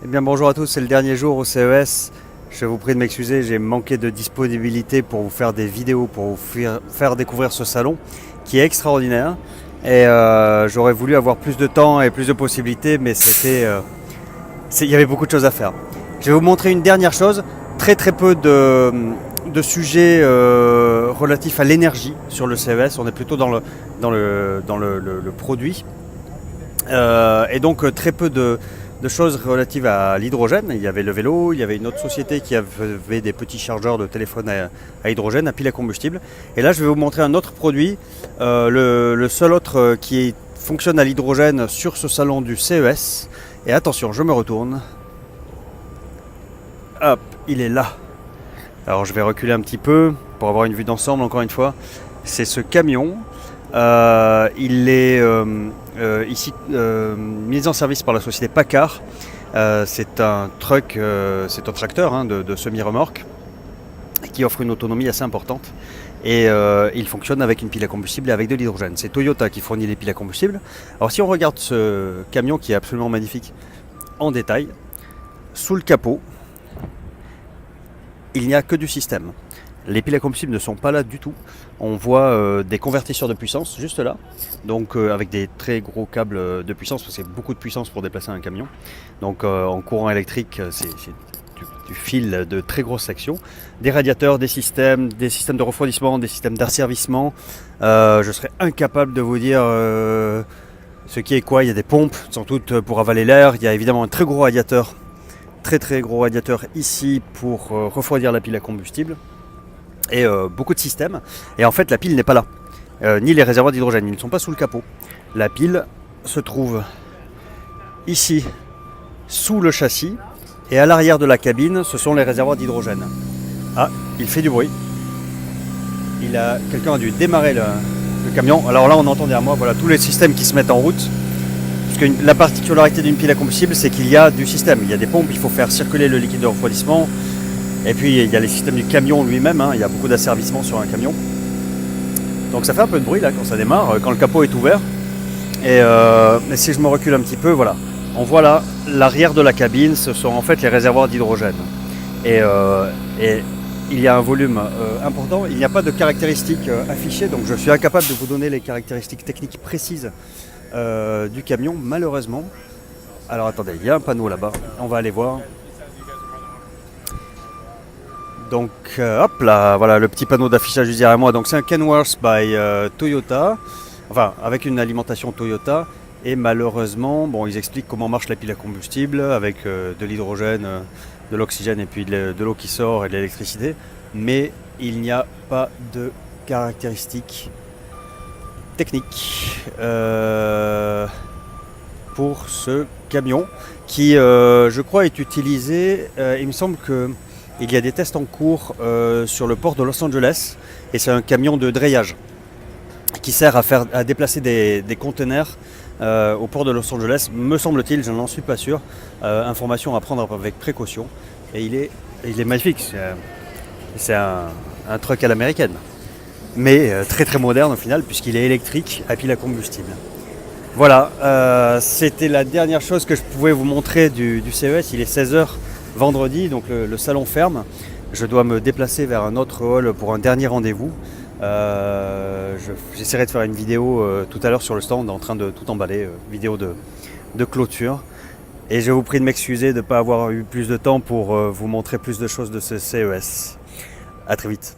bien bonjour à tous, c'est le dernier jour au CES. Je vous prie de m'excuser, j'ai manqué de disponibilité pour vous faire des vidéos, pour vous faire découvrir ce salon qui est extraordinaire. Et j'aurais voulu avoir plus de temps et plus de possibilités, mais il y avait beaucoup de choses à faire. Je vais vous montrer une dernière chose, très peu de sujets relatifs à l'énergie sur le CES. On est plutôt dans le produit. Et donc très peu de choses relatives à l'hydrogène. Il y avait le vélo, il y avait une autre société qui avait des petits chargeurs de téléphone à hydrogène, à pile à combustible. Et là je vais vous montrer un autre produit, le seul autre qui fonctionne à l'hydrogène sur ce salon du CES. Et attention, je me retourne. Hop, il est là. Alors je vais reculer un petit peu pour avoir une vue d'ensemble encore une fois. C'est ce camion. Il est ici mis en service par la société Packard. C'est un tracteur de semi-remorque qui offre une autonomie assez importante. Et il fonctionne avec une pile à combustible et avec de l'hydrogène. C'est Toyota qui fournit les piles à combustible. Alors si on regarde ce camion qui est absolument magnifique en détail, sous le capot, il n'y a que du système. Les piles à combustible ne sont pas là du tout. On voit des convertisseurs de puissance juste là, donc avec des très gros câbles de puissance, parce que c'est beaucoup de puissance pour déplacer un camion. Donc en courant électrique, c'est du fil de très grosses sections. Des radiateurs, des systèmes de refroidissement, des systèmes d'asservissement. Je serais incapable de vous dire ce qui est quoi. Il y a des pompes, sans doute pour avaler l'air. Il y a évidemment un très gros radiateur, très gros radiateur ici pour refroidir la pile à combustible. Et beaucoup de systèmes. Et en fait, la pile n'est pas là, ni les réservoirs d'hydrogène. Ils ne sont pas sous le capot. La pile se trouve ici, sous le châssis. Et à l'arrière de la cabine, ce sont les réservoirs d'hydrogène. Ah, il fait du bruit. Quelqu'un a dû démarrer le camion. Alors là, on entend derrière moi, voilà, tous les systèmes qui se mettent en route. Parce que la particularité d'une pile à combustible, c'est qu'il y a du système. Il y a des pompes, il faut faire circuler le liquide de refroidissement. Et puis il y a les systèmes du camion lui-même, il y a beaucoup d'asservissement sur un camion. Donc ça fait un peu de bruit là quand ça démarre, quand le capot est ouvert. Et si je me recule un petit peu, voilà, on voit là l'arrière de la cabine, ce sont en fait les réservoirs d'hydrogène. Et il y a un volume important, il n'y a pas de caractéristiques affichées, donc je suis incapable de vous donner les caractéristiques techniques précises du camion, malheureusement. Alors attendez, il y a un panneau là-bas, on va aller voir. Donc hop là, voilà le petit panneau d'affichage juste derrière moi. Donc c'est un Kenworth by Toyota, enfin avec une alimentation Toyota. Et malheureusement, bon, ils expliquent comment marche la pile à combustible avec de l'hydrogène, de l'oxygène et puis de l'eau qui sort et de l'électricité. Mais il n'y a pas de caractéristiques techniques pour ce camion qui, je crois, est utilisé. Il me semble que il y a des tests en cours sur le port de Los Angeles et c'est un camion de drayage qui sert à déplacer des conteneurs au port de Los Angeles, me semble-t-il, je n'en suis pas sûr. Information à prendre avec précaution. Et il est magnifique, c'est un truck à l'américaine, mais très moderne au final puisqu'il est électrique à pile à combustible. Voilà, c'était la dernière chose que je pouvais vous montrer du CES. Il est 16h. Vendredi, donc le salon ferme. Je dois me déplacer vers un autre hall pour un dernier rendez-vous. J'essaierai de faire une vidéo tout à l'heure sur le stand en train de tout emballer, vidéo de clôture. Et je vous prie de m'excuser de ne pas avoir eu plus de temps pour vous montrer plus de choses de ce CES. A très vite.